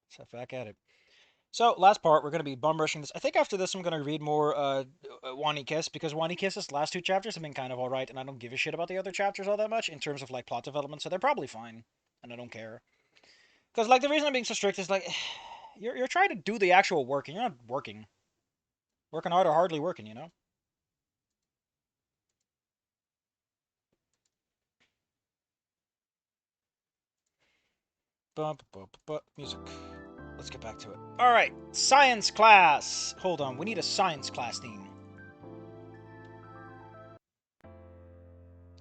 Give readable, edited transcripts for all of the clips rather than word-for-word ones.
So back at it. So, last part, we're going to be bum rushing this. I think after this, I'm going to read more Wani Kiss, because Wani Kiss's last two chapters have been kind of alright, and I don't give a shit about the other chapters all that much in terms of like plot development, so they're probably fine, and I don't care. Because like the reason I'm being so strict is like, you're trying to do the actual work, and you're not working hard or hardly working, you know. Music. Let's get back to it. All right, science class. Hold on, we need a science class theme.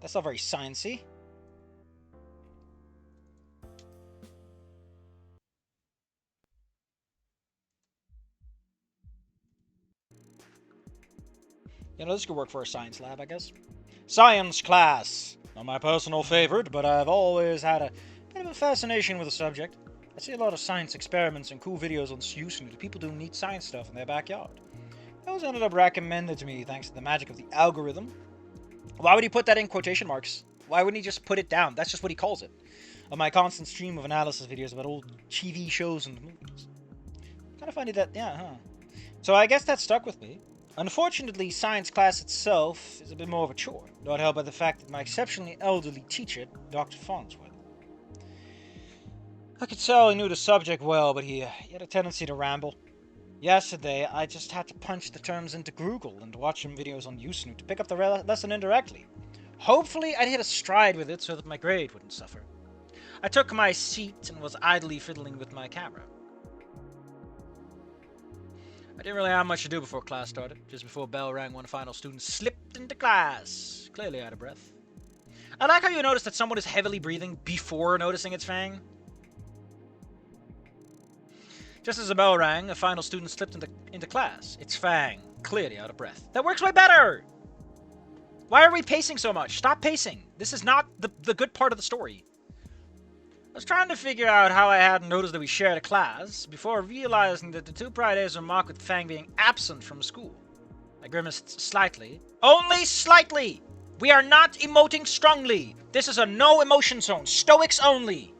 That's not very sciencey. You know, this could work for a science lab, I guess. Science class. Not my personal favorite, but I've always had a bit of a fascination with the subject. I see a lot of science experiments and cool videos on Snoot. People do neat science stuff in their backyard. Those ended up recommended to me thanks to the magic of the algorithm. Why would he put that in quotation marks? Why wouldn't he just put it down? That's just what he calls it. Of my constant stream of analysis videos about old TV shows and movies. Kind of funny that, yeah, huh? So I guess that stuck with me. Unfortunately, science class itself is a bit more of a chore, not helped by the fact that my exceptionally elderly teacher, Dr. Farnsworth. I could tell he knew the subject well, but he had a tendency to ramble. Yesterday, I just had to punch the terms into Google and watch some videos on Snoot to pick up the lesson indirectly. Hopefully, I'd hit a stride with it so that my grade wouldn't suffer. I took my seat and was idly fiddling with my camera. I didn't really have much to do before class started. Just before bell rang, one final student slipped into class, clearly out of breath. I like how you notice that someone is heavily breathing before noticing it's Fang. Just as the bell rang, a final student slipped into class. It's Fang, clearly out of breath. That works way better! Why are we pacing so much? Stop pacing. This is not the good part of the story. I was trying to figure out how I hadn't noticed that we shared a class, before realizing that the two prior days were marked with Fang being absent from school. I grimaced slightly. Only slightly! We are not emoting strongly! This is a no emotion zone. Stoics only!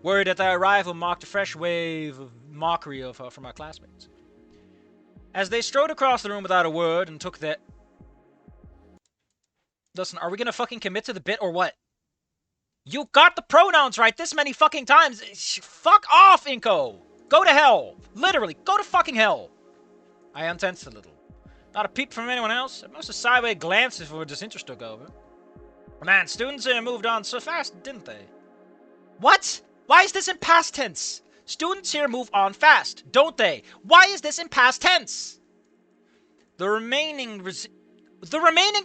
Worried that their arrival marked a fresh wave of mockery of her from our classmates. As they strode across the room without a word and took their... Listen, are we gonna fucking commit to the bit or what? You got the pronouns right this many fucking times. Fuck off, Inko. Go to hell. Literally, go to fucking hell. I untensed a little. Not a peep from anyone else. At most a sideways glance if disinterest took over. Man, students here moved on so fast, didn't they? What? Why is this in past tense? Students here move on fast, don't they? Why is this in past tense? The remaining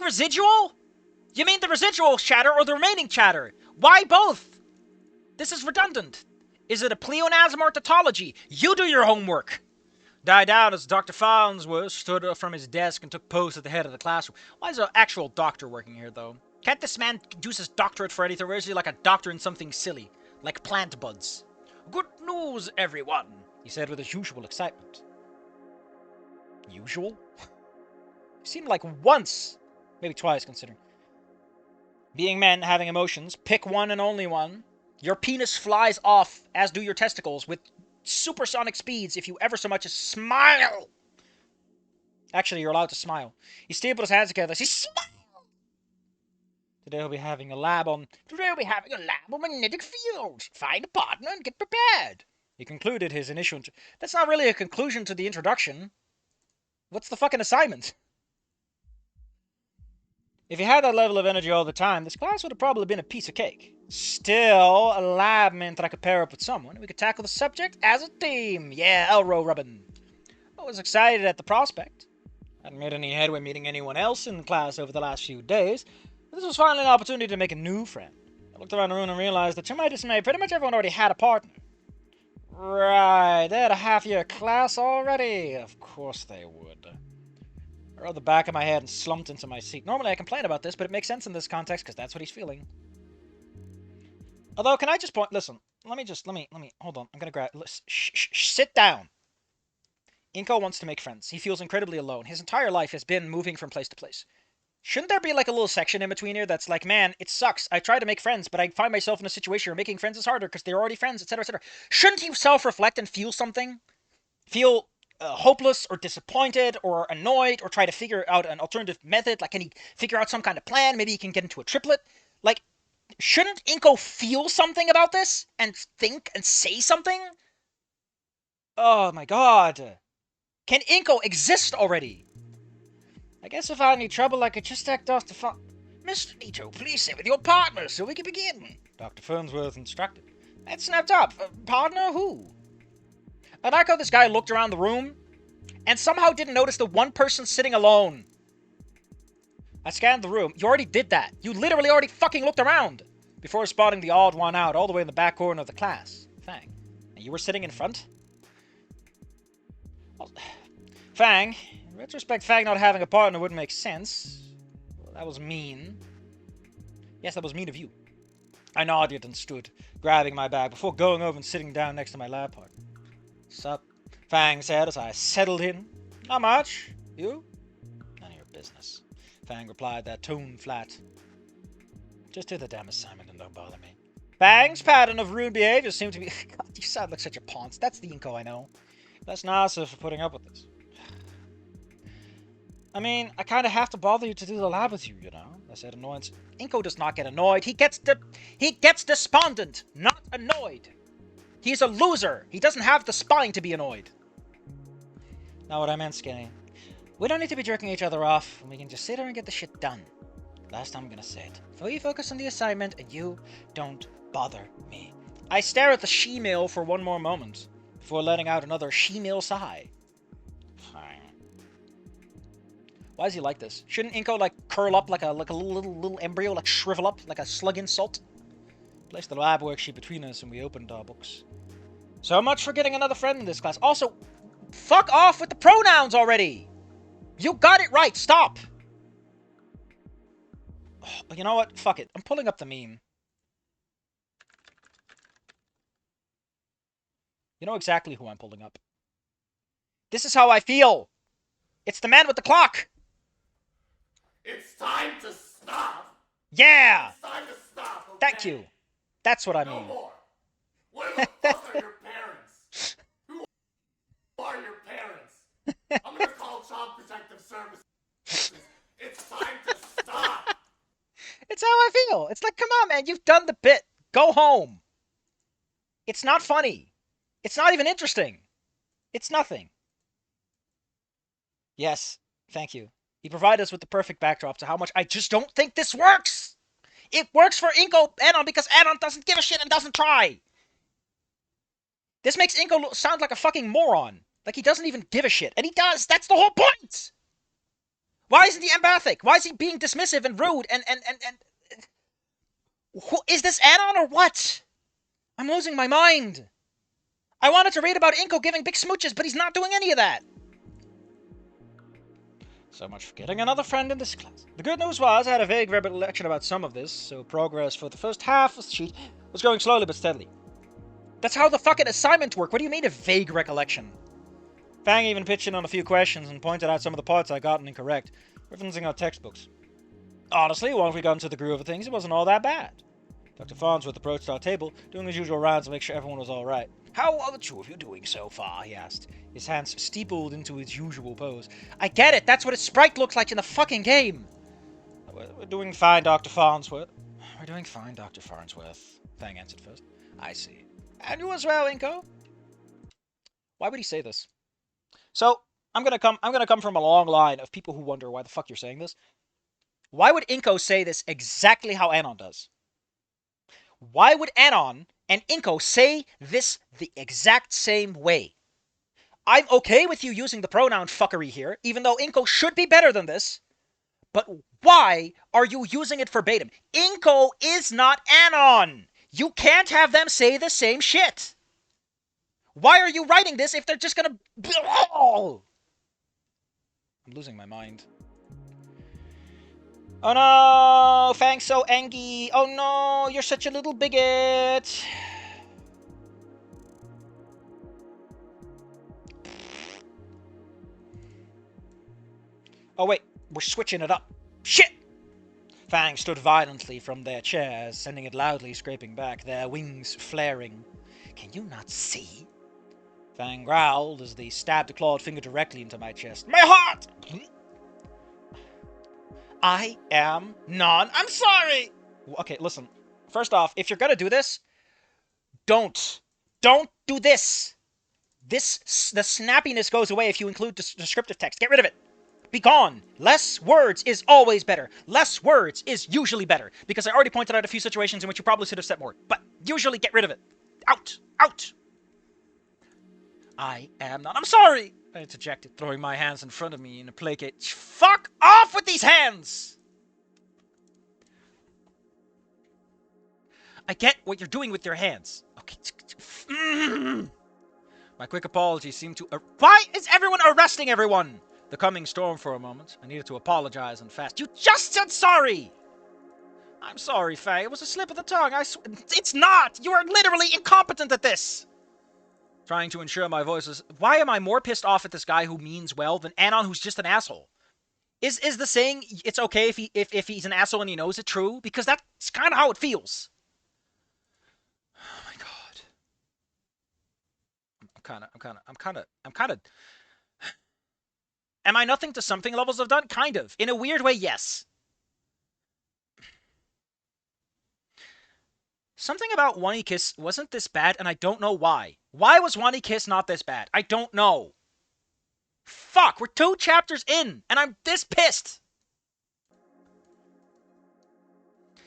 residual? You mean the residual chatter or the remaining chatter? Why both? This is redundant. Is it a pleonasm or tautology? You do your homework. Died out as Dr. Farnsworth stood up from his desk and took post at the head of the classroom. Why is an actual doctor working here, though? Can't this man use his doctorate for anything, or is he like a doctor in something silly, like plant buds? Good news, everyone, he said with his usual excitement. Usual? Seemed like once, maybe twice, considering. Being men, having emotions, pick one and only one. Your penis flies off, as do your testicles, with supersonic speeds if you ever so much as smile. Actually, you're allowed to smile. He stapled his hands together as he smiled. Today we'll be having a lab on magnetic fields. Find a partner and get prepared. He concluded his initial... That's not really a conclusion to the introduction. What's the fucking assignment? If you had that level of energy all the time, this class would have probably been a piece of cake. Still, a lab meant that I could pair up with someone, and we could tackle the subject as a team. Yeah, elbow rubbing. I was excited at the prospect. I hadn't made any headway meeting anyone else in the class over the last few days, but this was finally an opportunity to make a new friend. I looked around the room and realized that to my dismay, pretty much everyone already had a partner. Right, they had a half-year class already. Of course they would. I rubbed the back of my head and slumped into my seat. Normally I complain about this, but it makes sense in this context because that's what he's feeling. Although, can I just point... Listen, let me... Hold on, I'm gonna grab... Sit down. Inko wants to make friends. He feels incredibly alone. His entire life has been moving from place to place. Shouldn't there be like a little section in between here that's like, man, it sucks. I try to make friends, but I find myself in a situation where making friends is harder because they're already friends, etc., etc. Shouldn't you self-reflect and feel something? Feel hopeless or disappointed or annoyed or try to figure out an alternative method? Like, can he figure out some kind of plan? Maybe he can get into a triplet? Like, shouldn't Inko feel something about this and think and say something? Oh my god. Can Inko exist already? I guess if I had any trouble, I could just act off the phone. Mr. Nito, please sit with your partner so we can begin. Dr. Fernsworth instructed. That snapped up. Partner who? I like how this guy looked around the room and somehow didn't notice the one person sitting alone. I scanned the room. You already did that. You literally already fucking looked around before spotting the odd one out all the way in the back corner of the class. Fang. And you were sitting in front? Well, Fang. In retrospect, Fang not having a partner wouldn't make sense. Well, that was mean. Yes, that was mean of you. I nodded and stood, grabbing my bag before going over and sitting down next to my lab partner. Sup? Fang said as I settled in. Not much. You? None of your business. Fang replied, that tone flat. Just do the damn assignment and don't bother me. Fang's pattern of rude behavior seemed to be... God, you sound like such a ponce. That's the Inko I know. That's NASA for putting up with this. I mean, I kind of have to bother you to do the lab with you, you know? I said, annoyance. Inko does not get annoyed. He gets despondent, not annoyed. He's a loser. He doesn't have the spine to be annoyed. Not what I meant, Skinny. We don't need to be jerking each other off. We can just sit here and get the shit done. Last time I'm gonna say it. So you focus on the assignment and you don't bother me. I stare at the she-mail for one more moment before letting out another she-mail sigh. Fine. Why is he like this? Shouldn't Inko like curl up like a little embryo, like shrivel up like a slug in salt? Place the lab worksheet between us and we opened our books. So much for getting another friend in this class. Also, fuck off with the pronouns already! You got it right, stop! Oh, you know what? Fuck it. I'm pulling up the meme. You know exactly who I'm pulling up. This is how I feel! It's the man with the clock! It's time to stop! Yeah! It's time to stop, okay? Thank you. That's what I mean. No more. Where the fuck are your parents? Who are your parents? I'm gonna call Child Protective Services. It's time to stop! It's how I feel. It's like, come on, man. You've done the bit. Go home. It's not funny. It's not even interesting. It's nothing. Yes. Thank you. He provided us with the perfect backdrop to how much I just don't think this works. It works for Inko Anon because Anon doesn't give a shit and doesn't try. This makes Inko sound like a fucking moron. Like he doesn't even give a shit. And he does. That's the whole point. Why isn't he empathic? Why is he being dismissive and rude and is this Anon or what? I'm losing my mind. I wanted to read about Inko giving big smooches, but he's not doing any of that. So much for getting another friend in this class. The good news was I had a vague recollection about some of this, so progress for the first half of the sheet was going slowly but steadily. That's how the fucking assignment worked. What do you mean a vague recollection? Fang even pitched in on a few questions and pointed out some of the parts I'd gotten incorrect, referencing our textbooks. Honestly, once we got into the groove of things, it wasn't all that bad. Dr. Farnsworth approached our table, doing his usual rounds to make sure everyone was alright. How are the two of you doing so far? He asked, his hands steepled into his usual pose. I get it, that's what his sprite looks like in the fucking game! We're doing fine, Dr. Farnsworth. We're doing fine, Dr. Farnsworth, Fang answered first. I see. And you as well, Inko? Why would he say this? So, I'm gonna come from a long line of people who wonder why the fuck you're saying this. Why would Inko say this exactly how Anon does? Why would Anon and Inko say this the exact same way? I'm okay with you using the pronoun fuckery here, even though Inko should be better than this. But why are you using it verbatim? Inko is not Anon! You can't have them say the same shit! Why are you writing this if they're just gonna... I'm losing my mind. Oh no! Fang's so angry! Oh no! You're such a little bigot! Oh wait, we're switching it up. Shit! Fang stood violently from their chairs, sending it loudly scraping back, their wings flaring. Can you not see? Fang growled as they stabbed a clawed finger directly into my chest. My heart! I am I'm sorry! Okay, listen. First off, if you're gonna do this, don't do this. The snappiness goes away if you include descriptive text. Get rid of it. Be gone. Less words is always better. Less words is usually better. Because I already pointed out a few situations in which you probably should have said more. But usually get rid of it. Out. Out. I am not. I'm sorry! I interjected, throwing my hands in front of me in a placate. Fuck off with these hands! I get what you're doing with your hands. Okay. My quick apology seemed to... Why is everyone arresting everyone? The coming storm for a moment. I needed to apologize and fast. You just said sorry! I'm sorry, Faye. It was a slip of the tongue. It's not! You are literally incompetent at this! Trying to ensure my voice is... Why am I more pissed off at this guy who means well than Anon who's just an asshole? Is the saying it's okay if he's an asshole and he knows it true? Because that's kind of how it feels. Oh my god. I'm kind of... Am I nothing to something levels have done? Kind of. In a weird way, yes. Something about Wani Kiss wasn't this bad, and I don't know why. Why was Wani Kiss not this bad? I don't know. Fuck, we're 2 chapters in, and I'm this pissed.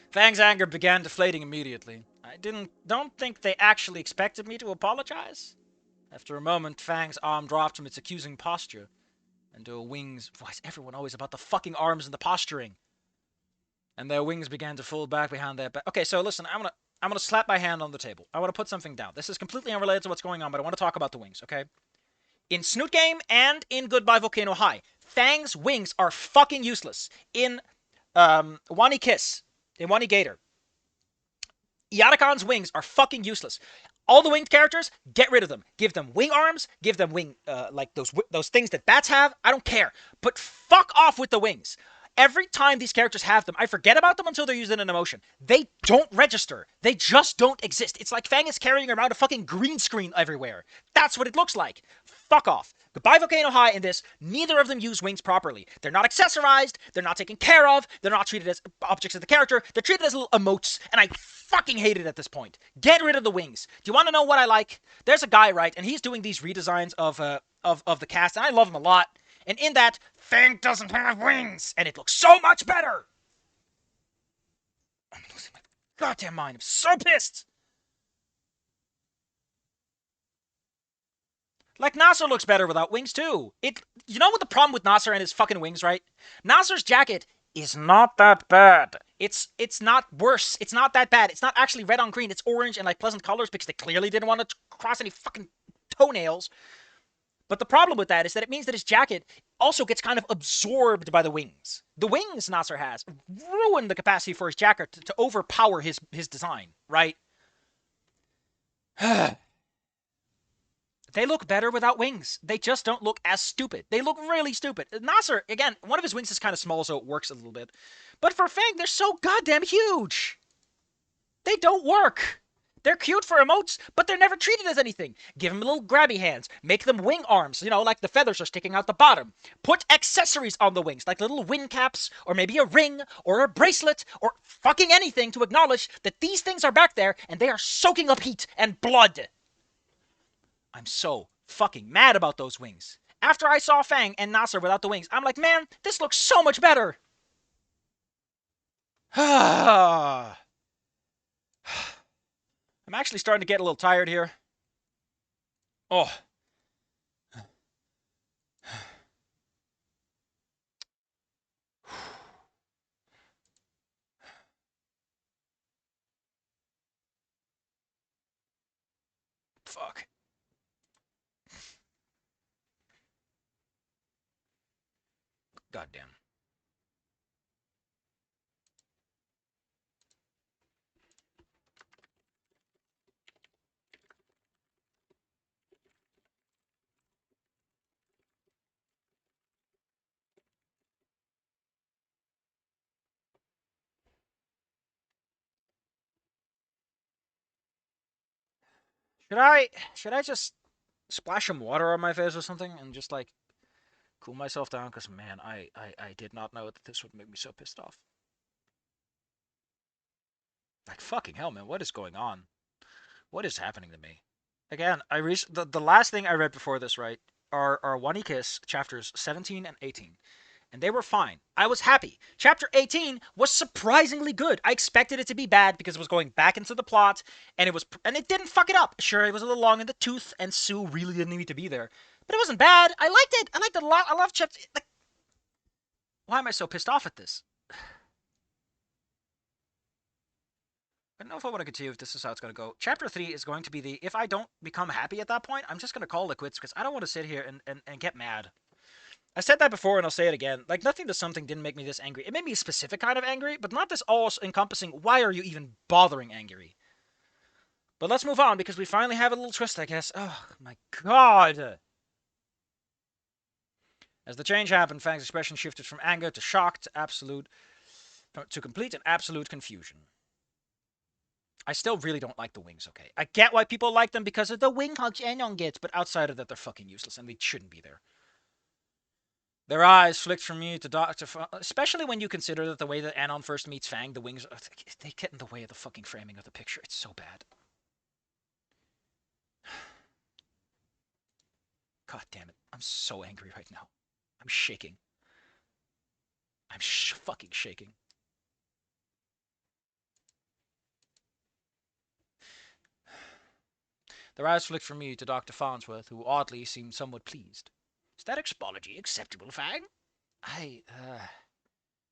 Fang's anger began deflating immediately. I don't think they actually expected me to apologize. After a moment, Fang's arm dropped from its accusing posture. And their wings... Why is everyone always about the fucking arms and the posturing? And their wings began to fold back behind their back. Okay, so listen, I'm gonna slap my hand on the table. I want to put something down. This is completely unrelated to what's going on, but I want to talk about the wings, okay? In Snoot Game and in Goodbye Volcano High, Fang's wings are fucking useless. In Wani Kiss, in Wani Gator, Yatakon's wings are fucking useless. All the winged characters, get rid of them. Give them wing arms. Give them wing, like those things that bats have. I don't care. But fuck off with the wings. Every time these characters have them, I forget about them until they're used in an emotion. They don't register. They just don't exist. It's like Fang is carrying around a fucking green screen everywhere. That's what it looks like. Fuck off. Goodbye Volcano High in this, neither of them use wings properly. They're not accessorized, they're not taken care of, they're not treated as objects of the character, they're treated as little emotes, and I fucking hate it at this point. Get rid of the wings. Do you want to know what I like? There's a guy, right, and he's doing these redesigns of the cast, and I love him a lot. And in that, Fang doesn't have wings, and it looks so much better. I'm losing my goddamn mind. I'm so pissed. Like, Nasser looks better without wings, too. You know what the problem with Nasser and his fucking wings, right? Nasser's jacket is not that bad. It's not worse. It's not that bad. It's not actually red on green. It's orange and, like, pleasant colors because they clearly didn't want to cross any fucking toenails. But the problem with that is that it means that his jacket also gets kind of absorbed by the wings. The wings Nasser has ruin the capacity for his jacket to overpower his design, right? They look better without wings. They just don't look as stupid. They look really stupid. Nasser, again, one of his wings is kind of small, so it works a little bit. But for Fang, they're so goddamn huge. They don't work. They're cute for emotes, but they're never treated as anything. Give them little grabby hands. Make them wing arms, you know, like the feathers are sticking out the bottom. Put accessories on the wings, like little wing caps, or maybe a ring, or a bracelet, or fucking anything to acknowledge that these things are back there, and they are soaking up heat and blood. I'm so fucking mad about those wings. After I saw Fang and Nasser without the wings, I'm like, man, this looks so much better. I'm actually starting to get a little tired here. Oh. Fuck. Goddamn. Should I just splash some water on my face or something and just like cool myself down? Because man, I did not know that this would make me so pissed off. Like fucking hell, man, what is going on? What is happening to me? Again, the last thing I read before this, right, are Wani Kiss chapters 17 and 18. And they were fine. I was happy. Chapter 18 was surprisingly good. I expected it to be bad because it was going back into the plot, and it didn't fuck it up. Sure, it was a little long in the tooth, and Sue really didn't need to be there, but it wasn't bad. I liked it. I liked it a lot. I love chapter. Like, why am I so pissed off at this? I don't know if I want to continue if this is how it's going to go. Chapter 3 is going to be if I don't become happy at that point, I'm just going to call it quits because I don't want to sit here and get mad. I said that before and I'll say it again. Like, nothing to something didn't make me this angry. It made me a specific kind of angry, but not this all-encompassing, why are you even bothering angry? But let's move on because we finally have a little twist, I guess. Oh, my God. As the change happened, Fang's expression shifted from anger to shock to complete and absolute confusion. I still really don't like the wings, okay? I get why people like them because of the wing hugs Anon gets, but outside of that, they're fucking useless and they shouldn't be there. Their eyes flicked from me to Dr. Especially when you consider that the way that Anon first meets Fang, the wings, they get in the way of the fucking framing of the picture. It's so bad. God damn it. I'm so angry right now. I'm shaking. I'm fucking shaking. Their eyes flicked from me to Dr. Farnsworth, who oddly seemed somewhat pleased. Is that expology acceptable, Fang?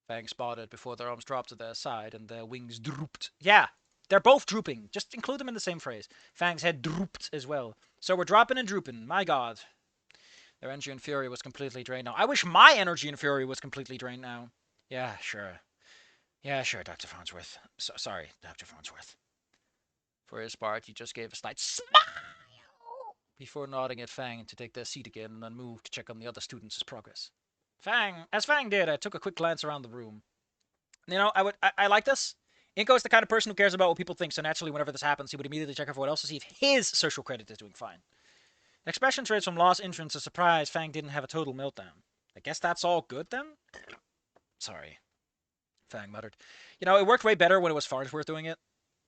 Fang spotted before their arms dropped to their side and their wings drooped. Yeah, they're both drooping. Just include them in the same phrase. Fang's head drooped as well. So we're dropping and drooping. My God. Their energy and fury was completely drained now. I wish my energy and fury was completely drained now. Yeah, sure. Yeah, sure, Dr. Farnsworth. Sorry, Dr. Farnsworth. For his part, he just gave a slight smile before nodding at Fang to take their seat again and then moved to check on the other students' progress. As Fang did, I took a quick glance around the room. You know, I like this. Inko is the kind of person who cares about what people think, so naturally, whenever this happens, he would immediately check everyone else to see if his social credit is doing fine. Expression traits from loss, interest, to surprise, Fang didn't have a total meltdown. I guess that's all good then? Sorry, Fang muttered. You know, it worked way better when it was Farnsworth doing it.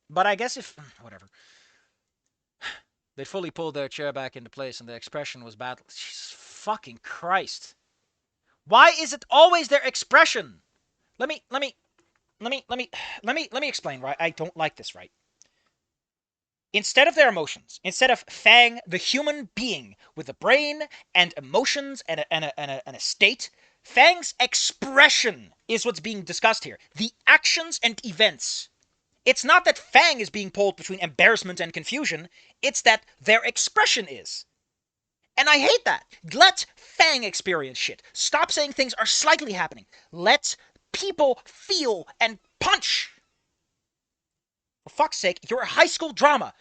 But I guess whatever. They fully pulled their chair back into place and their expression was battle. Jesus fucking Christ. Why is it always their expression? Let me explain, right? I don't like this, right? Instead of their emotions, instead of Fang, the human being with a brain and emotions and a state, Fang's expression is what's being discussed here. The actions and events. It's not that Fang is being pulled between embarrassment and confusion, it's that their expression is. And I hate that. Let Fang experience shit. Stop saying things are slightly happening. Let people feel and punch. For fuck's sake, you're a high school drama.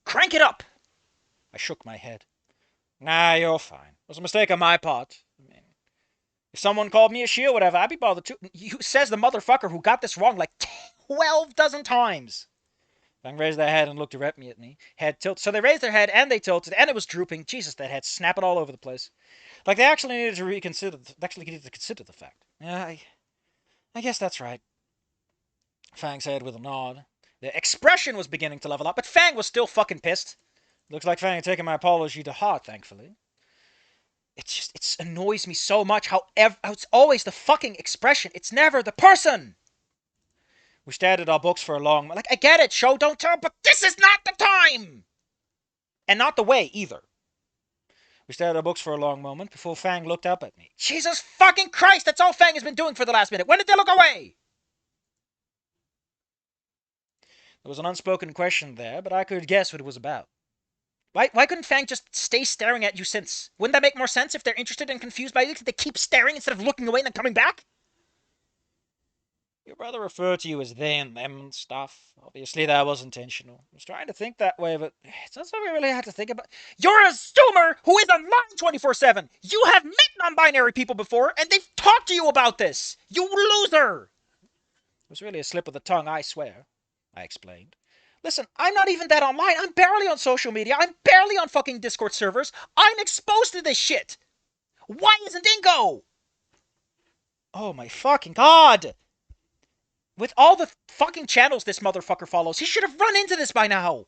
Crank it up. I shook my head. Nah, you're fine. It was a mistake on my part. I mean, if someone called me a she or whatever, I'd be bothered too. Says the motherfucker who got this wrong like 12 dozen times. Fang raised their head and looked directly at me. Head tilted. So they raised their head and they tilted, and it was drooping. Jesus, that head snapping all over the place. Like they actually needed to reconsider. Actually needed to consider the fact. Yeah, I guess that's right. Fang said with a nod. The expression was beginning to level up, but Fang was still fucking pissed. Looks like Fang had taken my apology to heart, thankfully. It annoys me so much how it's always the fucking expression. It's never the person. We stared at our books for a long... Like, I get it, show, don't tell, but this is not the time! And not the way, either. We stared at our books for a long moment before Fang looked up at me. Jesus fucking Christ, that's all Fang has been doing for the last minute. When did they look away? There was an unspoken question there, but I could guess what it was about. Why couldn't Fang just stay staring at you since? Wouldn't that make more sense if they're interested and confused by you? Could they keep staring instead of looking away and then coming back? Your brother referred to you as they and them and stuff. Obviously, that was intentional. I was trying to think that way, but it's not something we really had to think about. You're a zoomer who is online 24/7. You have met non-binary people before, and they've talked to you about this. You loser! It was really a slip of the tongue, I swear, I explained. Listen, I'm not even that online. I'm barely on social media. I'm barely on fucking Discord servers. I'm exposed to this shit. Why isn't Ingo? Oh my fucking god. With all the fucking channels this motherfucker follows, he should have run into this by now.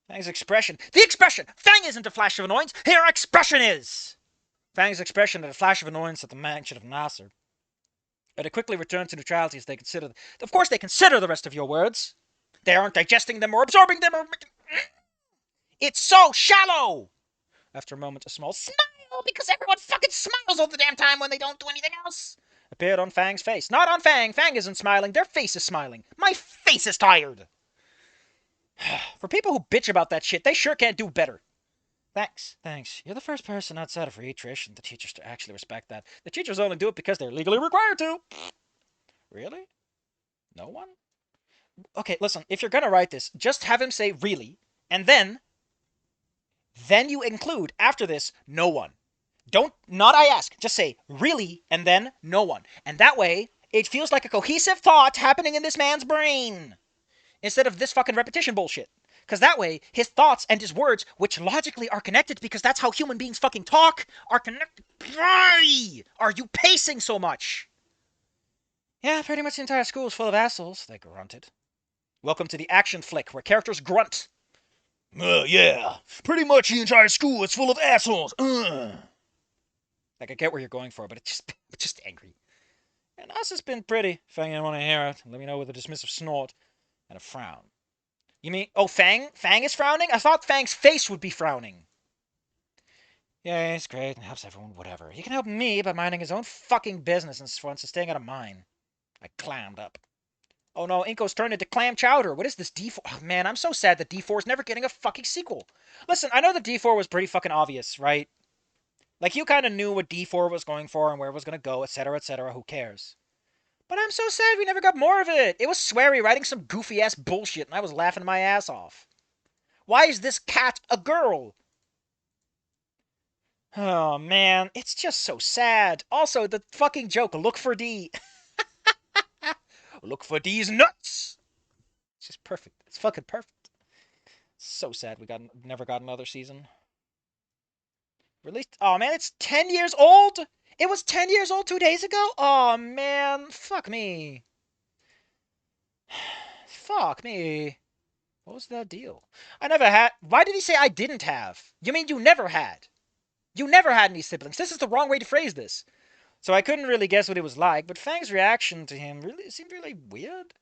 Fang's expression. The expression! Fang isn't a flash of annoyance. Her expression is! Fang's expression at a flash of annoyance at the mention of Nasser. But it quickly returned to neutrality as they consider... Of course they consider the rest of your words. They aren't digesting them or absorbing them or... It's so shallow! After a moment, a small smile, because everyone fucking smiles all the damn time when they don't do anything else, appeared on Fang's face. Not on Fang. Fang isn't smiling. Their face is smiling. My face is tired. For people who bitch about that shit, they sure can't do better. Thanks. You're the first person outside of Trish and the teachers to actually respect that. The teachers only do it because they're legally required to. Really? No one? Okay, listen, if you're gonna write this, just have him say really, and then you include, after this, no one. Not I ask, just say really, and then no one. And that way, it feels like a cohesive thought happening in this man's brain. Instead of this fucking repetition bullshit. Because that way, his thoughts and his words, which logically are connected because that's how human beings fucking talk, are connected. Why are you pacing so much? Yeah, pretty much the entire school is full of assholes, they grunted. Welcome to the action flick, where characters grunt. Yeah, pretty much the entire school is full of assholes. Like, I get where you're going for, but it's just angry. And us has been pretty. Fang didn't want to hear it. Let me know with a dismissive snort and a frown. You mean, oh, Fang? Fang is frowning? I thought Fang's face would be frowning. Yeah, it's great and helps everyone, whatever. He can help me by minding his own fucking business and staying out of mine. I clammed up. Oh no, Inko's turned into clam chowder. What is this D4? Oh, man, I'm so sad that D4 is never getting a fucking sequel. Listen, I know that D4 was pretty fucking obvious, right? Like, you kind of knew what D4 was going for and where it was going to go, etc., etc., who cares? But I'm so sad we never got more of it. It was Swery writing some goofy-ass bullshit, and I was laughing my ass off. Why is this cat a girl? Oh, man, it's just so sad. Also, the fucking joke, look for D. Look for D's nuts. It's just perfect. It's fucking perfect. So sad we never got another season. Released. Oh man, it's 10 years old. It was 10 years old 2 days ago. Oh man, fuck me. Fuck me. What was that deal? I never had. Why did he say I didn't have? You mean you never had? You never had any siblings. This is the wrong way to phrase this. So I couldn't really guess what it was like, but Fang's reaction to him really seemed really weird.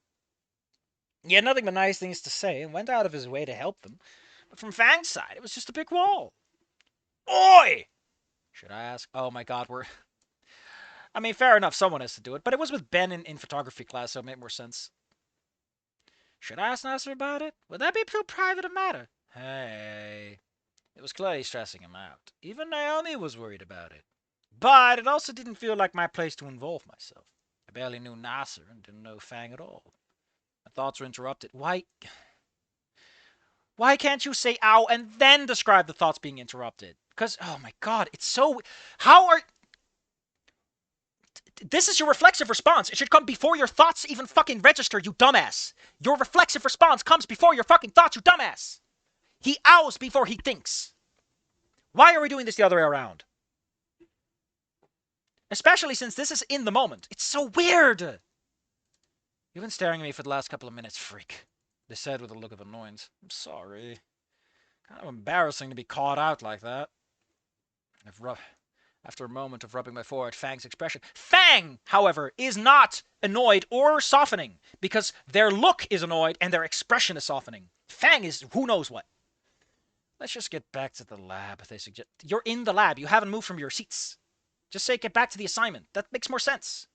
He had nothing but nice things to say and went out of his way to help them. But from Fang's side, it was just a big wall. Oi! Should I ask? Oh my god, I mean, fair enough, someone has to do it, but it was with Ben in photography class, so it made more sense. Should I ask Nasser about it? Would that be too private a matter? Hey. It was clearly stressing him out. Even Naomi was worried about it. But it also didn't feel like my place to involve myself. I barely knew Nasser and didn't know Fang at all. My thoughts were interrupted. Why can't you say ow and then describe the thoughts being interrupted? Because, oh my god, it's so... This is your reflexive response. It should come before your thoughts even fucking register, you dumbass. Your reflexive response comes before your fucking thoughts, you dumbass. He ows before he thinks. Why are we doing this the other way around? Especially since this is in the moment. It's so weird. You've been staring at me for the last couple of minutes, freak. They said with a look of annoyance. I'm sorry. Kind of embarrassing to be caught out like that. After a moment of rubbing my forehead, Fang's expression. Fang, however, is not annoyed or softening, because their look is annoyed and their expression is softening. Fang is who knows what. Let's just get back to the lab, they suggest. You're in the lab. You haven't moved from your seats. Just say get back to the assignment. That makes more sense.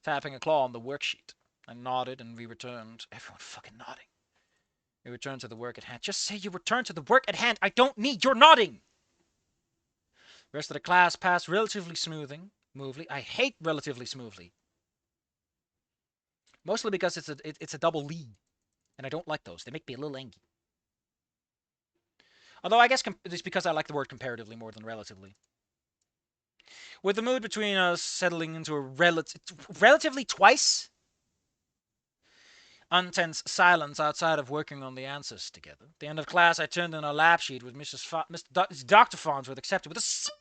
Tapping a claw on the worksheet. I nodded and we returned. Everyone fucking nodding. We returned to the work at hand. Just say you returned to the work at hand. I don't need your nodding. The rest of the class passed relatively smoothly. I hate relatively smoothly. Mostly because it's a double lead. And I don't like those. They make me a little angry. Although I guess it's because I like the word comparatively more than relatively. With the mood between us settling into a relatively twice. untense silence outside of working on the answers together. At the end of class, I turned in a lap sheet with Dr. Farnsworth accepted with a smile.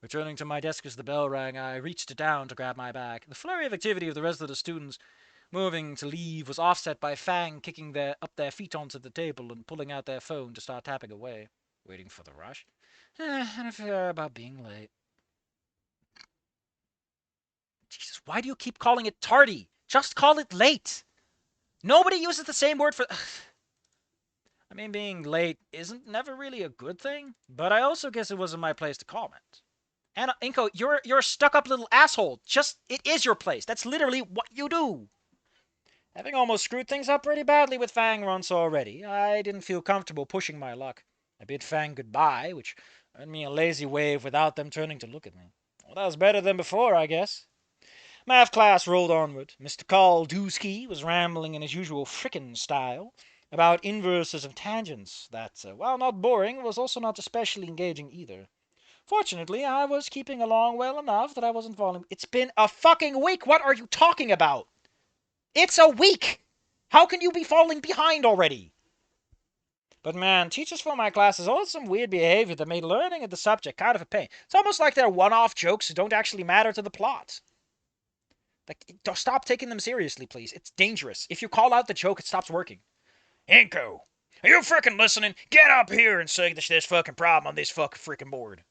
Returning to my desk as the bell rang, I reached down to grab my bag. The flurry of activity of the rest of the students moving to leave was offset by Fang kicking up their feet onto the table and pulling out their phone to start tapping away, waiting for the rush. And a fear about being late. Jesus, why do you keep calling it tardy? Just call it late. Nobody uses the same word for... I mean, being late isn't never really a good thing, but I also guess it wasn't my place to comment. And Inko, you're a stuck-up little asshole. It is your place. That's literally what you do. Having almost screwed things up pretty badly with Fang once already, I didn't feel comfortable pushing my luck. I bid Fang goodbye, which earned me a lazy wave without them turning to look at me. Well, that was better than before, I guess. Math class rolled onward. Mr. Kaldewski was rambling in his usual frickin' style about inverses and tangents that, while not boring, was also not especially engaging either. Fortunately, I was keeping along well enough that I wasn't falling. It's been a fucking week! What are you talking about? It's a week! How can you be falling behind already? But man, teachers for my classes always some weird behavior that made learning of the subject kind of a pain. It's almost like they're one-off jokes that don't actually matter to the plot. Like, stop taking them seriously, please. It's dangerous. If you call out the joke, it stops working. Inko, are you frickin' listening? Get up here and say this fucking problem on this fucking frickin' board.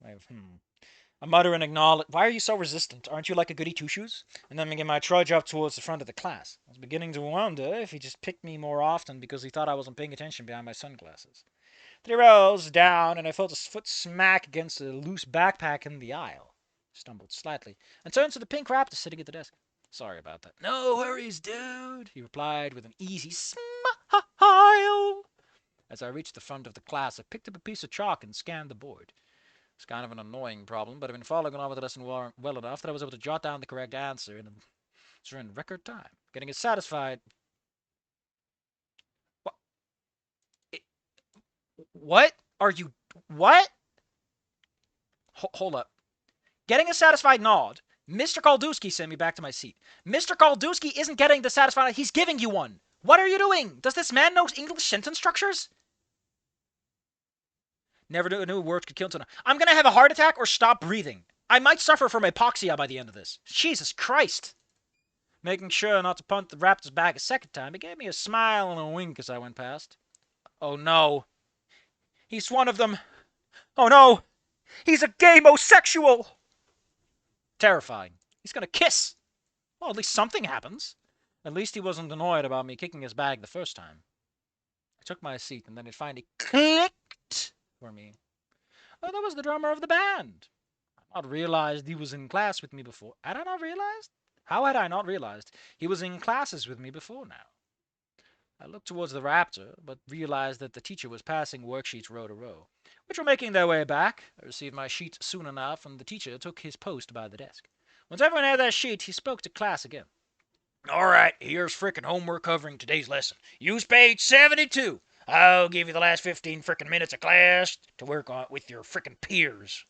I mutter and acknowledge. Why are you so resistant? Aren't you like a goody two-shoes? And then begin my trudge up towards the front of the class. I was beginning to wonder if he just picked me more often because he thought I wasn't paying attention behind my sunglasses. Then he rose down, and I felt his foot smack against a loose backpack in the aisle. Stumbled slightly, and turned to the pink raptor sitting at the desk. Sorry about that. No worries, dude, he replied with an easy smile. As I reached the front of the class, I picked up a piece of chalk and scanned the board. It's kind of an annoying problem, but I've been following along with the lesson well enough that I was able to jot down the correct answer in record time. Getting it satisfied. What? What are you... What? Hold up. Getting a satisfied nod. Mr. Kaldewski sent me back to my seat. Mr. Kaldewski isn't getting the satisfied nod. He's giving you one. What are you doing? Does this man know English sentence structures? Never knew a word could kill tonight. I'm going to have a heart attack or stop breathing. I might suffer from hypoxia by the end of this. Jesus Christ. Making sure not to punt the raptor's back a second time, he gave me a smile and a wink as I went past. Oh no. He's one of them. Oh no. He's a gay-mosexual. Terrifying. He's gonna kiss. Well, at least something happens. At least he wasn't annoyed about me kicking his bag the first time. I took my seat, and then it finally clicked for me. Oh, that was the drummer of the band. I had not realized he was in class with me before. Had I not realized? How had I not realized he was in classes with me before now? I looked towards the raptor, but realized that the teacher was passing worksheets row to row, which were making their way back. I received my sheet soon enough, and the teacher took his post by the desk. Once everyone had their sheet, he spoke to class again. All right, here's frickin' homework covering today's lesson. Use page 72. I'll give you the last 15 frickin' minutes of class to work on with your frickin' peers.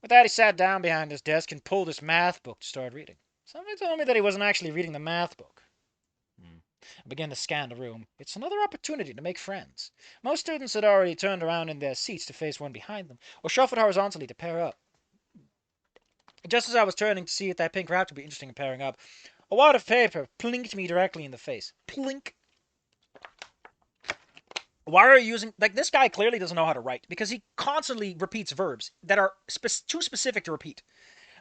With that, he sat down behind his desk and pulled his math book to start reading. Something told me that he wasn't actually reading the math book. I began to scan the room. It's another opportunity to make friends. Most students had already turned around in their seats to face one behind them, or shuffled horizontally to pair up. Just as I was turning to see if that pink raptor would be interesting in pairing up, a wad of paper plinked me directly in the face. Plink. Why are you using... Like, this guy clearly doesn't know how to write, because he constantly repeats verbs that are too specific to repeat.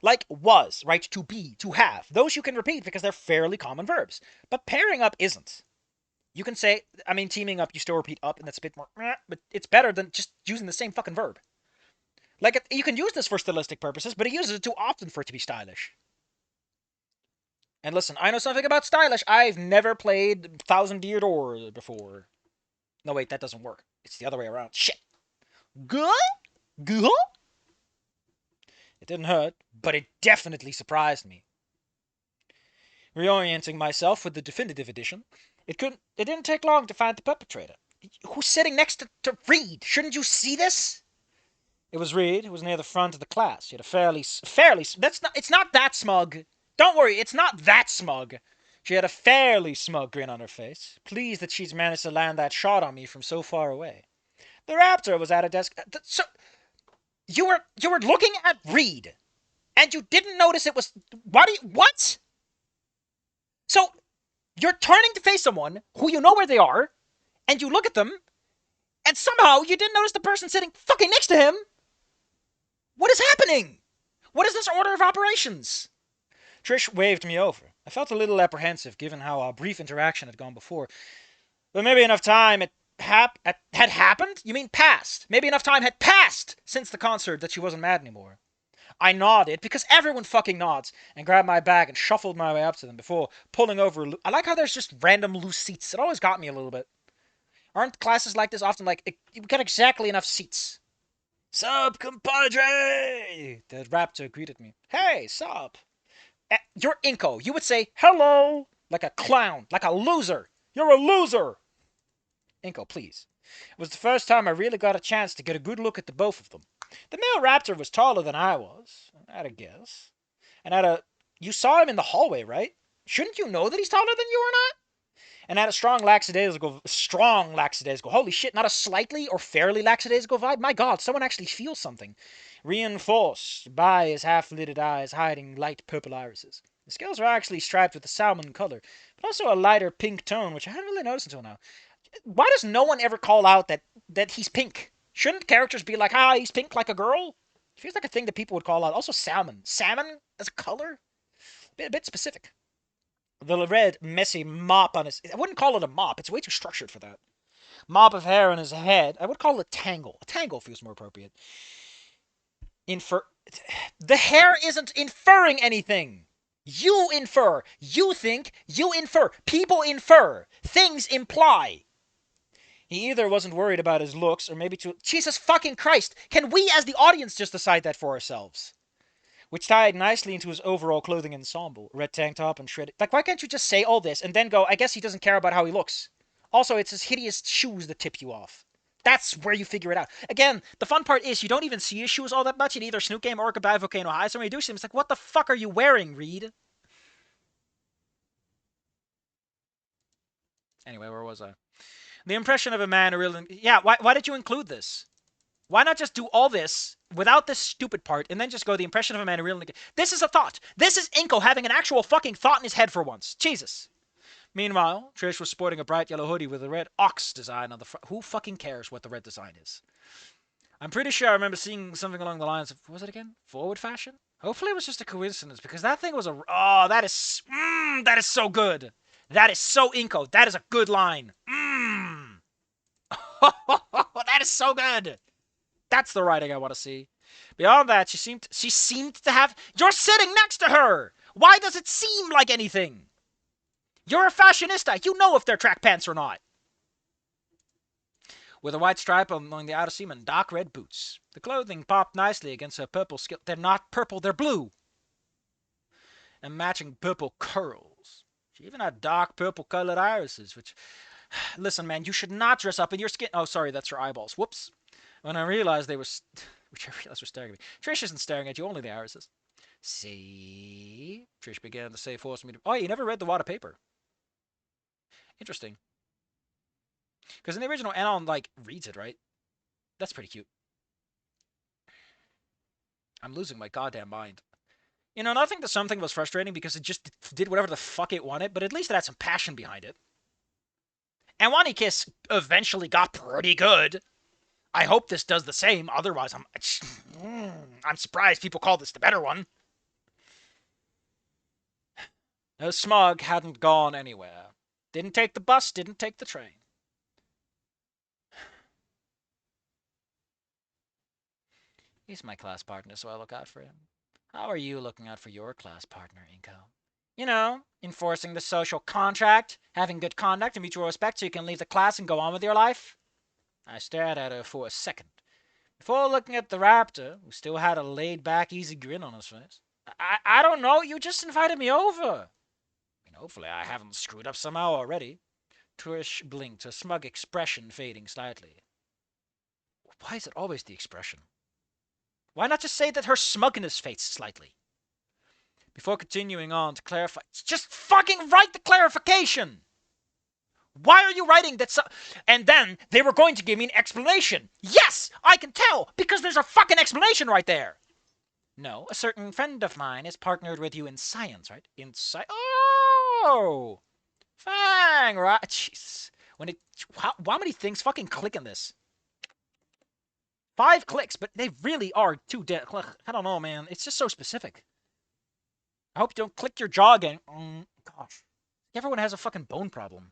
Like was, right? To be, to have. Those you can repeat because they're fairly common verbs. But pairing up isn't. You can say, I mean, teaming up, you still repeat up, and that's a bit more, but it's better than just using the same fucking verb. Like, you can use this for stylistic purposes, but he uses it too often for it to be stylish. And listen, I know something about stylish. I've never played Thousand Deer Door before. No, wait, that doesn't work. It's the other way around. Shit. Good? Good? It didn't hurt, but it definitely surprised me. Reorienting myself with the definitive edition, it didn't take long to find the perpetrator. Who's sitting next to Reed? Shouldn't you see this? It was Reed, who was near the front of the class. He had a it's not that smug. Don't worry, it's not that smug. She had a fairly smug grin on her face, pleased that she's managed to land that shot on me from so far away. The raptor was at a desk. So you were looking at Reed, and you didn't notice it was what? So you're turning to face someone who you know where they are, and you look at them, and somehow you didn't notice the person sitting fucking next to him. What is happening? What is this order of operations? Trish waved me over. I felt a little apprehensive given how our brief interaction had gone before, but maybe enough time had happened? You mean passed? Maybe enough time had passed since the concert that she wasn't mad anymore. I nodded, because everyone fucking nods, and grabbed my bag and shuffled my way up to them before pulling over. I like how there's just random loose seats. It always got me a little bit. Aren't classes like this often like, you've got exactly enough seats? Sup, compadre! The raptor greeted me. Hey, sup? You're Inko. You would say, hello, like a clown, like a loser. You're a loser! Inko, please. It was the first time I really got a chance to get a good look at the both of them. The male raptor was taller than I was, I'd a guess. And you saw him in the hallway, right? Shouldn't you know that he's taller than you or not? And had a strong lackadaisical, holy shit, not a slightly or fairly lackadaisical vibe? My god, someone actually feels something. Reinforced by his half-lidded eyes hiding light purple irises. The scales are actually striped with a salmon color, but also a lighter pink tone, which I hadn't really noticed until now. Why does no one ever call out that he's pink? Shouldn't characters be like, he's pink like a girl? It feels like a thing that people would call out. Also, salmon. Salmon as a color? A bit specific. The red, messy mop on his... I wouldn't call it a mop. It's way too structured for that. Mop of hair on his head. I would call it a tangle. A tangle feels more appropriate. The hair isn't inferring anything. You infer. You think. You infer. People infer. Things imply. He either wasn't worried about his looks, or maybe too... Jesus fucking Christ! Can we as the audience just decide that for ourselves? Which tied nicely into his overall clothing ensemble. Red tank top and shredded... Like, why can't you just say all this and then go, I guess he doesn't care about how he looks. Also, it's his hideous shoes that tip you off. That's where you figure it out. Again, the fun part is you don't even see his shoes all that much in either Snoot game or Goodbye Volcano High. So when you do see him, it's like, what the fuck are you wearing, Reed? Anyway, where was I? The impression of a man who really... Yeah, why did you include this? Why not just do all this without this stupid part and then just go the impression of a man who really... This is a thought. This is Inko having an actual fucking thought in his head for once. Jesus. Meanwhile, Trish was sporting a bright yellow hoodie with a red ox design on the front. Who fucking cares what the red design is? I'm pretty sure I remember seeing something along the lines of... What was it again? Forward fashion? Hopefully it was just a coincidence, because that thing was a... Oh, that is so good. That is so Inko. That is a good line. That is so good. That's the writing I want to see. Beyond that, she seemed to have... You're sitting next to her! Why does it seem like anything? You're a fashionista. You know if they're track pants or not. With a white stripe along the outer seam and dark red boots. The clothing popped nicely against her purple skin. They're not purple, they're blue. And matching purple curls. She even had dark purple colored irises, which... Listen, man, you should not dress up in your skin... Oh, sorry, that's her eyeballs. Whoops. When I realized they were... Which I realized were staring at me. Trish isn't staring at you, only the irises. See? Trish began to say, forcing me to... Oh, you never read the wad of paper. Interesting. Because in the original, Anon, like, reads it, right? That's pretty cute. I'm losing my goddamn mind. You know, and I think that something was frustrating because it just did whatever the fuck it wanted, but at least it had some passion behind it. And Wani Kiss eventually got pretty good. I hope this does the same, otherwise I'm surprised people call this the better one. No, Smug hadn't gone anywhere. Didn't take the bus, didn't take the train. He's my class partner, so I look out for him. How are you looking out for your class partner, Inko? You know, enforcing the social contract, having good conduct and mutual respect so you can leave the class and go on with your life? I stared at her for a second, before looking at the raptor, who still had a laid-back, easy grin on his face. I don't know, you just invited me over. I mean, hopefully I haven't screwed up somehow already. Trish blinked, her smug expression fading slightly. Why is it always the expression? Why not just say that her smugness fades slightly? Before continuing on to clarify, just fucking write the clarification. Why are you writing that? And then they were going to give me an explanation. Yes, I can tell because there's a fucking explanation right there. No, a certain friend of mine is partnered with you in science, right? In Oh, Fang, right? Jeez. How many things fucking click in this? 5 clicks, but they really are too dead. I don't know, man. It's just so specific. I hope you don't click your jaw again. Gosh. Everyone has a fucking bone problem.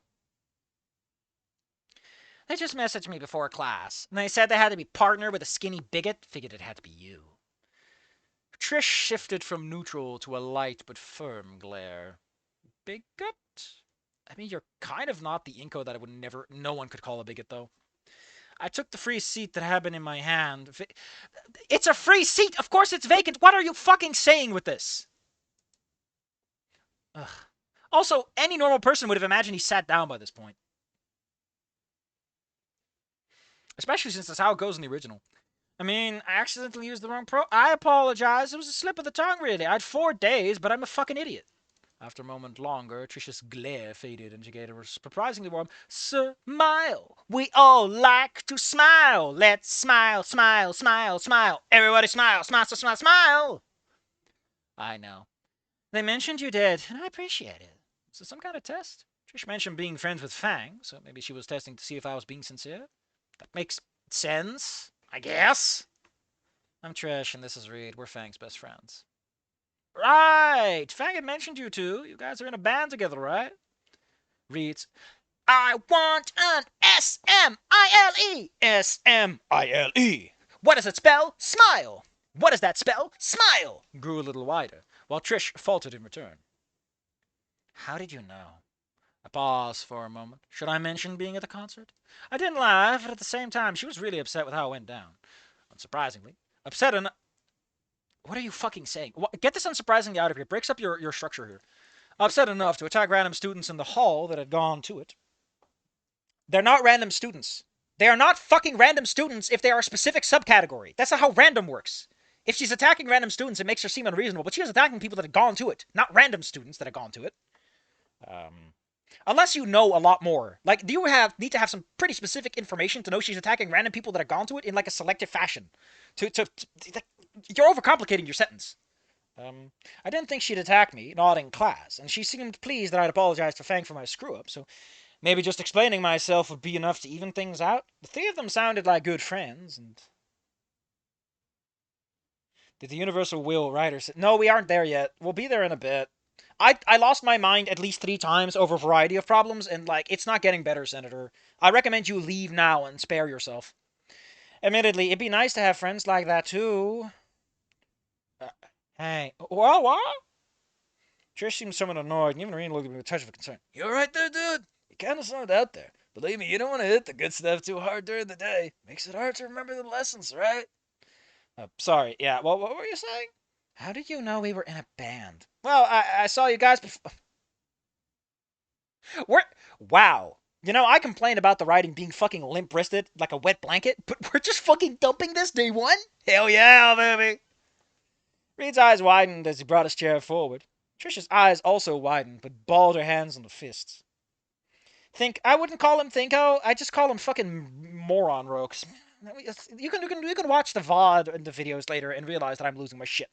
They just messaged me before class, and they said they had to be partnered with a skinny bigot. Figured it had to be you. Trish shifted from neutral to a light but firm glare. Bigot? I mean, you're kind of not the inco that I would never... No one could call a bigot, though. I took the free seat that had been in my hand. It's a free seat! Of course it's vacant! What are you fucking saying with this? Ugh. Also, any normal person would have imagined he sat down by this point. Especially since that's how it goes in the original. I mean, I accidentally used the wrong I apologize. It was a slip of the tongue, really. I had 4 days, but I'm a fucking idiot. After a moment longer, Trish's glare faded and she gave a surprisingly warm smile. We all like to smile. Let's smile, smile, smile, smile. Everybody smile, smile, smile, smile, smile. I know. They mentioned you did, and I appreciate it. Is it some kind of test? Trish mentioned being friends with Fang, so maybe she was testing to see if I was being sincere. That makes sense, I guess. I'm Trish, and this is Reed. We're Fang's best friends. Right! Fang had mentioned you two. You guys are in a band together, right? Reads, I want an S-M-I-L-E! S-M-I-L-E! What does it spell? Smile! What does that spell? Smile! Grew a little wider, while Trish faltered in return. How did you know? I paused for a moment. Should I mention being at the concert? I didn't laugh, but at the same time, she was really upset with how it went down. Unsurprisingly. Upset enough... What are you fucking saying? Get this unsurprisingly out of here. It breaks up your structure here. Upset enough to attack random students in the hall that had gone to it. They're not random students. They are not fucking random students if they are a specific subcategory. That's not how random works. If she's attacking random students, it makes her seem unreasonable, but she was attacking people that had gone to it, not random students that had gone to it. Unless you know a lot more. Like, do you need to have some pretty specific information to know she's attacking random people that have gone to it in, like, a selective fashion? You're overcomplicating your sentence. I didn't think she'd attack me, not in class, and she seemed pleased that I'd apologized to Fang for my screw-up, so maybe just explaining myself would be enough to even things out. The 3 of them sounded like good friends, and... Did the Universal Will writer say... No, we aren't there yet. We'll be there in a bit. I lost my mind at least 3 times over a variety of problems, and, like, it's not getting better, Senator. I recommend you leave now and spare yourself. Admittedly, it'd be nice to have friends like that, too. Hey, what? Trish seemed somewhat annoyed, and even Rena looked at me with a touch of concern. You alright there, dude? You kind of sound out there. Believe me, you don't want to hit the good stuff too hard during the day. Makes it hard to remember the lessons, right? Sorry, yeah, well, what were you saying? How did you know we were in a band? Well, I saw you guys before. Wow. You know, I complain about the writing being fucking limp-wristed, like a wet blanket, but we're just fucking dumping this day 1? Hell yeah, baby! Reed's eyes widened as he brought his chair forward. Trish's eyes also widened, but balled her hands on the fists. I wouldn't call him Thinko, I just call him fucking Moron Rokes. You can watch the VOD and the videos later and realize that I'm losing my shit.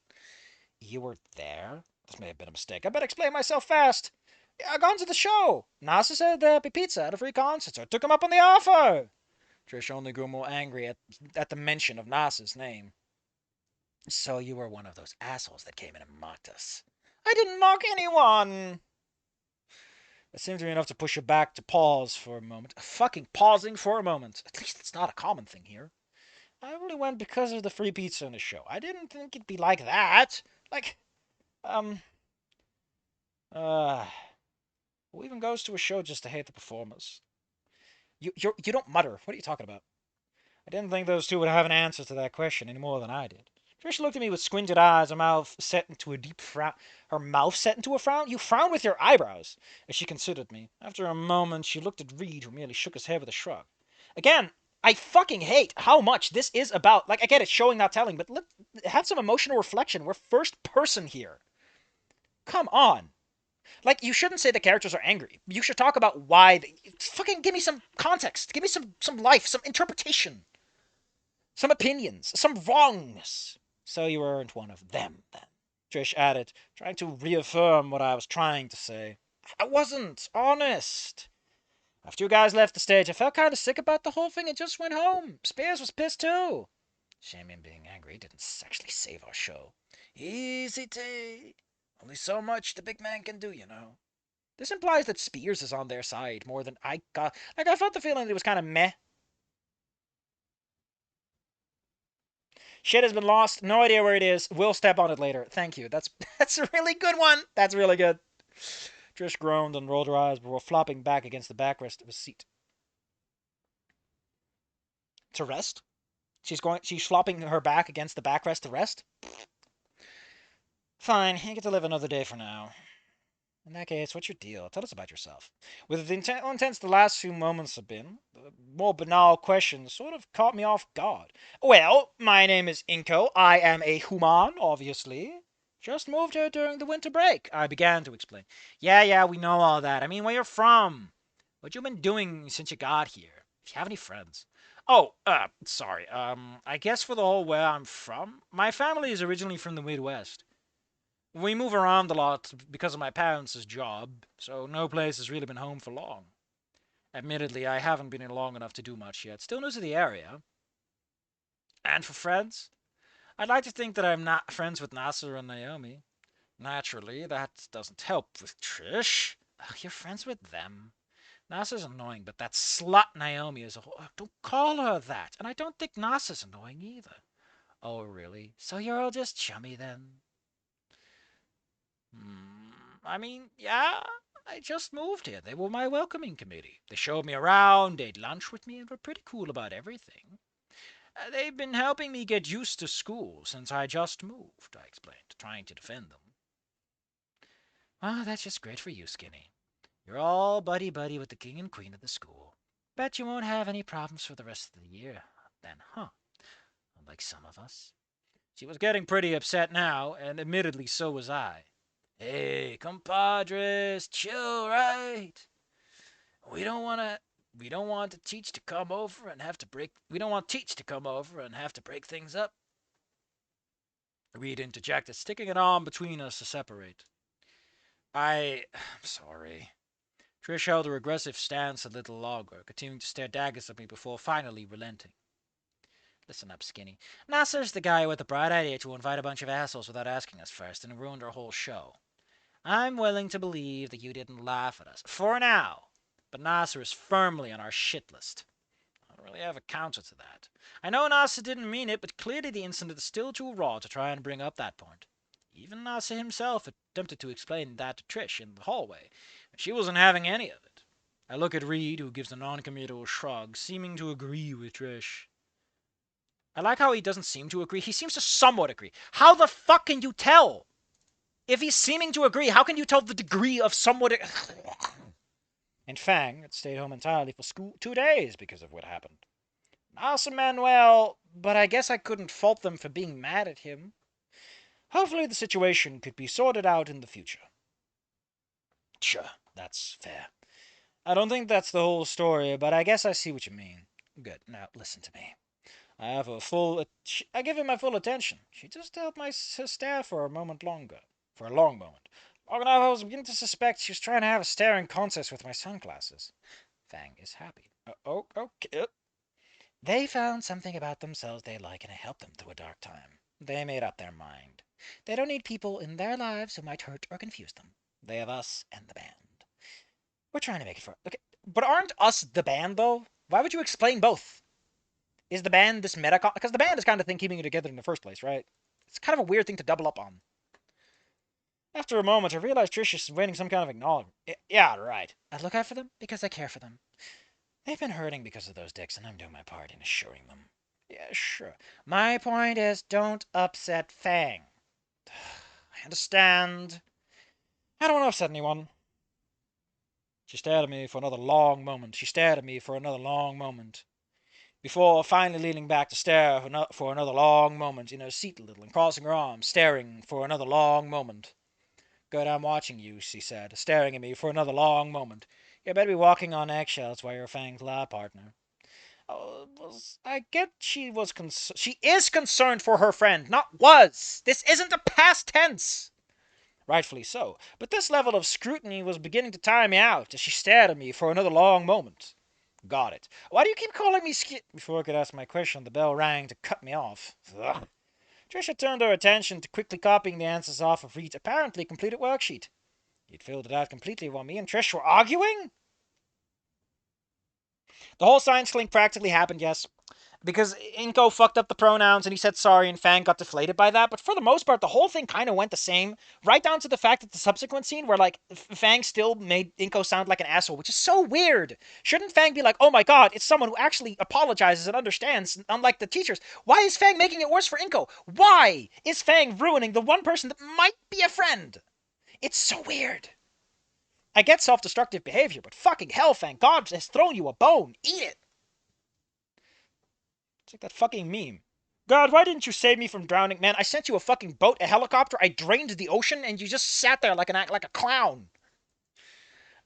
You were there? This may have been a mistake. I better explain myself fast. Yeah, I gone to the show. Nasa said there'd be pizza at a free concert, so I took him up on the offer. Trish only grew more angry at the mention of Nasa's name. So you were one of those assholes that came in and mocked us. I didn't mock anyone. It seemed to be enough to push her back to pause for a moment. Fucking pausing for a moment. At least it's not a common thing here. I only went because of the free pizza in the show. I didn't think it'd be like that. Like, who even goes to a show just to hate the performers? You don't mutter. What are you talking about? I didn't think those two would have an answer to that question any more than I did. Trish looked at me with squinted eyes, her mouth set into a deep frown. Her mouth set into a frown? You frown with your eyebrows, as she considered me. After a moment, she looked at Reed, who merely shook his head with a shrug. Again, I fucking hate how much this is about. Like, I get it, showing, not telling, but have some emotional reflection. We're first person here. Come on. Like, you shouldn't say the characters are angry. You should talk about why. Fucking give me some context. Give me some life, some interpretation, some opinions, some wrongness. So you weren't one of them, then. Trish added, trying to reaffirm what I was trying to say. I wasn't, honest. After you guys left the stage, I felt kind of sick about the whole thing and just went home. Spears was pissed too. Shame him being angry didn't actually save our show. Easy tea. Only so much the big man can do, you know. This implies that Spears is on their side more than I got. Like, I felt the feeling that it was kind of meh. Shit has been lost. No idea where it is. We'll step on it later. Thank you. That's a really good one. That's really good. Trish groaned and rolled her eyes before flopping back against the backrest of his seat. To rest? She's flopping her back against the backrest to rest? Fine, you get to live another day for now. In that case, what's your deal? Tell us about yourself. With how intense the last few moments have been, the more banal questions sort of caught me off guard. Well, my name is Inko. I am a human, obviously. Just moved here during the winter break, I began to explain. Yeah, we know all that. I mean, where you're from. What you been doing since you got here. If you have any friends. Oh, sorry. I guess for the whole where I'm from, my family is originally from the Midwest. We move around a lot because of my parents' job, so no place has really been home for long. Admittedly, I haven't been in long enough to do much yet. Still new to the area. And for friends, I'd like to think that I'm not friends with Nasser and Naomi. Naturally, that doesn't help with Trish. Ugh, you're friends with them. Nasser's annoying, but that slut Naomi is a whole... Don't call her that. And I don't think Nasser's annoying either. Oh, really? So you're all just chummy then? I mean, yeah, I just moved here. They were my welcoming committee. They showed me around, ate lunch with me, and were pretty cool about everything. They've been helping me get used to school since I just moved, I explained, trying to defend them. Well, that's just great for you, Skinny. You're all buddy-buddy with the king and queen of the school. Bet you won't have any problems for the rest of the year, then, huh? Unlike some of us. She was getting pretty upset now, and admittedly so was I. Hey, compadres, chill, right? We don't want to. We don't want to teach to come over and have to break. We don't want teach to come over and have to break things up. Reed interjected, sticking an arm between us to separate. I'm sorry. Trish held her aggressive stance a little longer, continuing to stare daggers at me before finally relenting. Listen up, Skinny. Nasser's the guy with the bright idea to invite a bunch of assholes without asking us first and ruined our whole show. I'm willing to believe that you didn't laugh at us, for now, but Nasser is firmly on our shit list. I don't really have a counter to that. I know Nasser didn't mean it, but clearly the incident is still too raw to try and bring up that point. Even Nasser himself attempted to explain that to Trish in the hallway, and she wasn't having any of it. I look at Reed, who gives a non-committal shrug, seeming to agree with Trish. I like how he doesn't seem to agree. He seems to somewhat agree. How the fuck can you tell? If he's seeming to agree, how can you tell the degree of somewhat... And Fang had stayed home entirely for school 2 days because of what happened. Awesome, Manuel, but I guess I couldn't fault them for being mad at him. Hopefully the situation could be sorted out in the future. Sure, that's fair. I don't think that's the whole story, but I guess I see what you mean. Good, now listen to me. I give her my full attention. She just held my stare for a moment longer. For a long moment. Long enough I was beginning to suspect she was trying to have a staring contest with my sunglasses. Fang is happy. Okay. They found something about themselves they like and it helped them through a dark time. They made up their mind. They don't need people in their lives who might hurt or confuse them. They have us and the band. We're trying to make it for... Okay, but aren't us the band, though? Why would you explain both? Is the band this meta... Because the band is kind of thing keeping it together in the first place, right? It's kind of a weird thing to double up on. After a moment, I realized Trish is waiting some kind of acknowledgement. Yeah, right. I look out for them because I care for them. They've been hurting because of those dicks, and I'm doing my part in assuring them. Yeah, sure. My point is, don't upset Fang. I understand. I don't want to upset anyone. She stared at me for another long moment. Before finally leaning back to stare for another long moment in her seat a little and crossing her arms, staring for another long moment. Good, I'm watching you, she said, staring at me for another long moment. You better be walking on eggshells while you're Fang's lab partner. I get she is concerned for her friend, not was. This isn't a past tense. Rightfully so, but this level of scrutiny was beginning to tire me out as she stared at me for another long moment. Got it. Why do you keep calling me Before I could ask my question, the bell rang to cut me off. Ugh. Trisha turned her attention to quickly copying the answers off of Reed's apparently completed worksheet. He'd filled it out completely while me and Trish were arguing? The whole science link practically happened, yes. Because Inko fucked up the pronouns and he said sorry and Fang got deflated by that, but for the most part, the whole thing kind of went the same, right down to the fact that the subsequent scene where, like, Fang still made Inko sound like an asshole, which is so weird. Shouldn't Fang be like, oh my god, it's someone who actually apologizes and understands, unlike the teachers? Why is Fang making it worse for Inko? Why is Fang ruining the one person that might be a friend? It's so weird. I get self-destructive behavior, but fucking hell, Fang, God has thrown you a bone. Eat it. It's like that fucking meme. God, why didn't you save me from drowning? Man, I sent you a fucking boat, a helicopter, I drained the ocean, and you just sat there like a clown.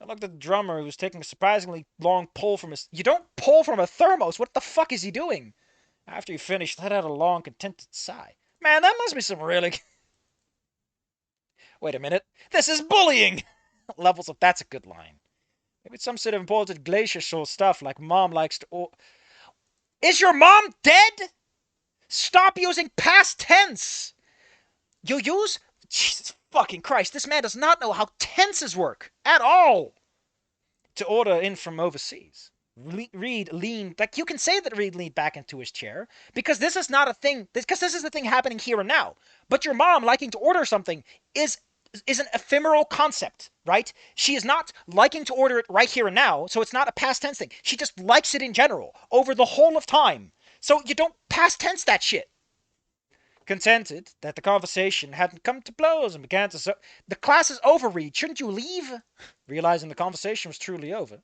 I looked at the drummer who was taking a surprisingly long pull from his... You don't pull from a thermos! What the fuck is he doing? After he finished, let out a long, contented sigh. Man, that must be some really... Wait a minute. This is bullying! Levels of that's a good line. Maybe it's some sort of imported glacier show stuff like mom likes to... Is your mom dead? Stop using past tense! You use... Jesus fucking Christ, this man does not know how tenses work. At all. To order in from overseas. Reed leaned... Like, you can say that Reed leaned back into his chair, because this is not a thing... Because this is the thing happening here and now. But your mom liking to order something is an ephemeral concept, right? She is not liking to order it right here and now, so it's not a past tense thing. She just likes it in general, over the whole of time. So you don't past tense that shit. Contented that the conversation hadn't come to blows and began to... The class is over, Reed. Shouldn't you leave? Realizing the conversation was truly over,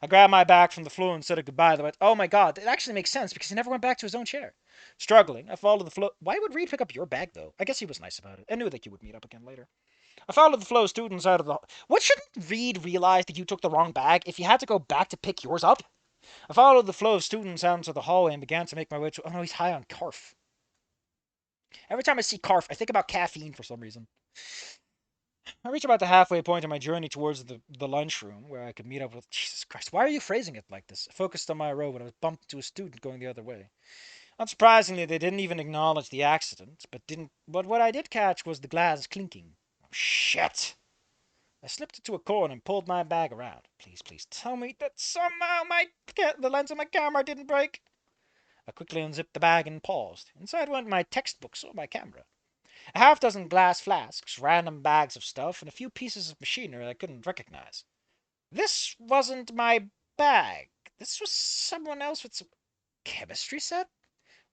I grabbed my bag from the floor and said a goodbye. But oh my god, it actually makes sense because he never went back to his own chair. Struggling, I followed the flow... Why would Reed pick up your bag, though? I guess he was nice about it. I knew that you would meet up again later. I followed the flow of students out of the... What, shouldn't Reed realize that you took the wrong bag if you had to go back to pick yours up? I followed the flow of students out into the hallway and began to make my way to... Oh no, he's high on Carf. Every time I see Carf, I think about caffeine for some reason. I reached about the halfway point of my journey towards the lunchroom, where I could meet up with... Jesus Christ, why are you phrasing it like this? I focused on my road when I was bumped into a student going the other way. Unsurprisingly, they didn't even acknowledge the accident, but what I did catch was the glass clinking. Oh, shit! I slipped into a corner and pulled my bag around. Please, please tell me that somehow the lens of my camera didn't break. I quickly unzipped the bag and paused. Inside went my textbooks or my camera. A half-dozen glass flasks, random bags of stuff, and a few pieces of machinery I couldn't recognize. This wasn't my bag. This was someone else with some chemistry set?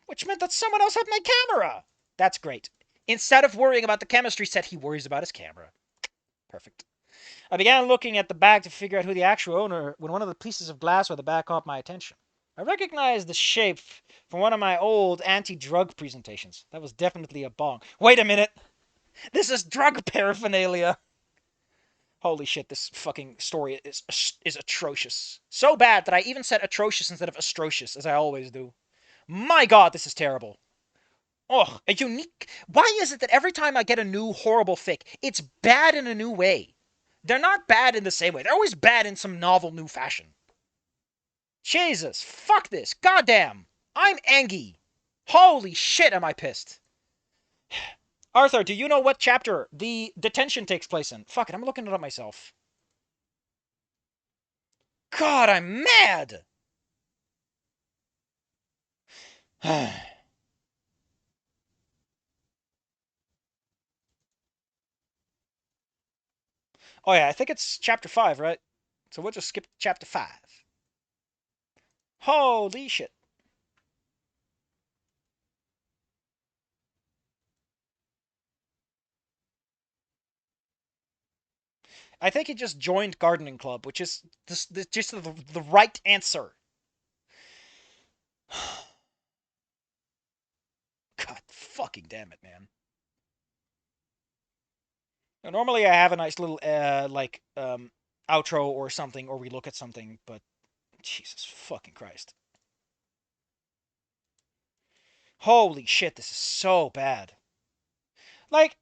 Which meant that someone else had my camera! That's great. Instead of worrying about the chemistry set, he worries about his camera. Perfect. I began looking at the bag to figure out who the actual owner when one of the pieces of glass on the back caught my attention. I recognized the shape from one of my old anti-drug presentations. That was definitely a bong. Wait a minute! This is drug paraphernalia! Holy shit, this fucking story is atrocious. So bad that I even said atrocious instead of atrocious, as I always do. My god, this is terrible. Oh, a unique... Why is it that every time I get a new horrible fic, it's bad in a new way? They're not bad in the same way. They're always bad in some novel new fashion. Jesus, fuck this. Goddamn. I'm angry. Holy shit, am I pissed. Arthur, do you know what chapter the detention takes place in? Fuck it, I'm looking it up myself. God, I'm mad! Oh yeah, I think it's chapter 5, right? So we'll just skip chapter 5. Holy shit. I think he just joined gardening club, which is just the right answer. God fucking damn it, man. Now, normally I have a nice little outro or something, or we look at something, but Jesus fucking Christ. Holy shit, this is so bad. Like,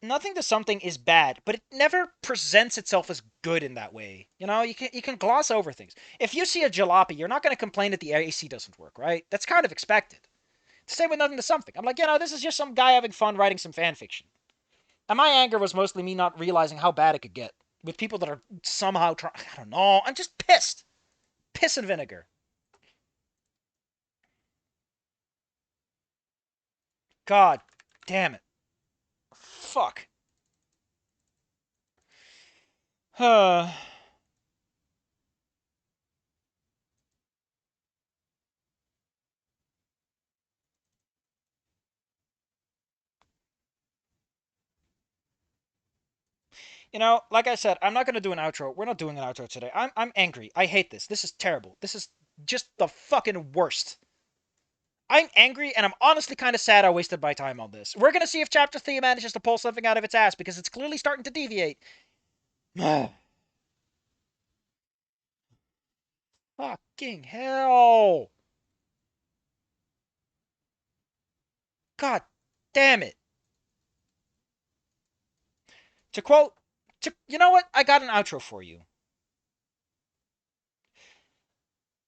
nothing to something is bad, but it never presents itself as good in that way. You know, you can gloss over things. If you see a jalopy, you're not going to complain that the AC doesn't work, right? That's kind of expected. Same with nothing to something. I'm like, this is just some guy having fun writing some fan fiction. And my anger was mostly me not realizing how bad it could get with people that are somehow trying. I don't know. I'm just pissed. Piss and vinegar. God damn it. Fuck. Like I said, I'm not gonna do an outro. We're not doing an outro today. I'm angry. I hate this. This is terrible. This is just the fucking worst. I'm angry, and I'm honestly kind of sad I wasted my time on this. We're gonna see if Chapter 3 manages to pull something out of its ass, because it's clearly starting to deviate. Fucking hell. God damn it. To quote, you know what? I got an outro for you.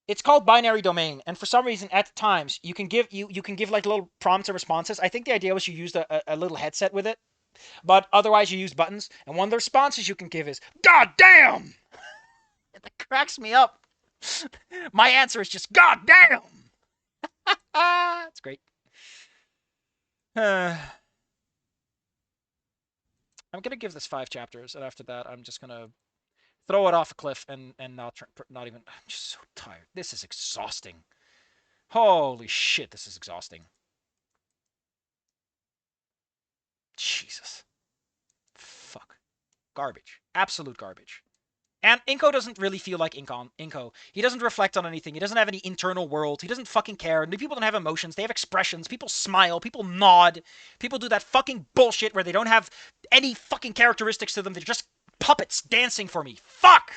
It's called binary domain, and for some reason, at times you can give like little prompts and responses. I think the idea was you used a little headset with it, but otherwise you use buttons. And one of the responses you can give is "God damn!" That cracks me up. My answer is just "God damn!" It's great. I'm gonna give this 5 chapters, and after that, I'm just gonna throw it off a cliff and not even. I'm just so tired. This is exhausting. Holy shit, this is exhausting. Jesus. Fuck. Garbage. Absolute garbage. And Inko doesn't really feel like Inko. He doesn't reflect on anything. He doesn't have any internal world. He doesn't fucking care. People don't have emotions. They have expressions. People smile. People nod. People do that fucking bullshit where they don't have any fucking characteristics to them. They're just puppets dancing for me. Fuck!